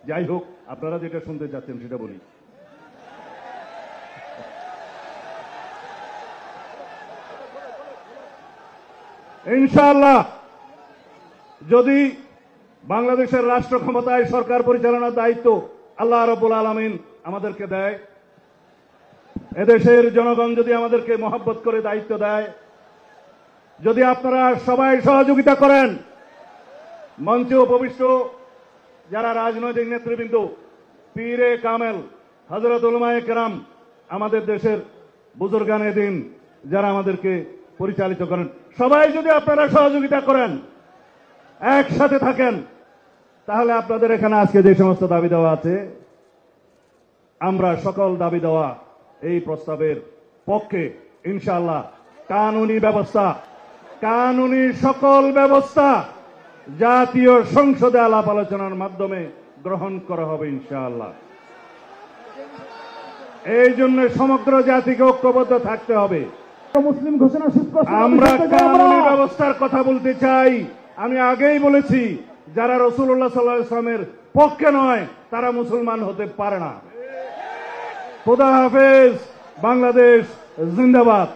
যাই হোক, আপনারা যেটা শুনতে চাচ্ছেন সেটা বলি। ইনশাআল্লাহ যদি বাংলাদেশের রাষ্ট্র ক্ষমতায় সরকার পরিচালনার দায়িত্ব আল্লাহ রাব্বুল আলামিন আমাদেরকে দেয়, এদেশের জনগণ যদি আমাদেরকে মহব্বত করে দায়িত্ব দেয়, যদি আপনারা সবাই সহযোগিতা করেন, মঞ্চে উপবিষ্ট যারা রাজনৈতিক নেতৃবৃন্দ, পীরে কামেল, হযরত উলামায়ে কেরাম, আমাদের দেশের বুজুর্গানে দিন যারা আমাদেরকে পরিচালিত করেন, সবাই যদি আপনারা সহযোগিতা করেন, একসাথে থাকেন, তাহলে আপনাদের এখানে আজকে যে সমস্ত দাবি দেওয়া আছে, আমরা সকল দাবি দেওয়া এই প্রস্তাবের পক্ষে ইনশাআল্লাহ কানুনি ব্যবস্থা, কানুনি সকল ব্যবস্থা জাতীয় সংসদে আলাপ আলোচনার মাধ্যমে গ্রহণ করা হবে ইনশাআল্লাহ। এই জন্য সমগ্র জাতিকে ঐক্যবদ্ধ থাকতে হবে। মুসলিম ঘোষণা আমরা কানুনি ব্যবস্থার কথা বলতে চাই। আমি আগেই বলেছি, যারা রাসূলুল্লাহ সাল্লাল্লাহু আলাইহি ওয়াসাল্লামের পক্ষে নয় তারা মুসলমান হতে পারে না। খোদা হাফেজ। বাংলাদেশ জিন্দাবাদ।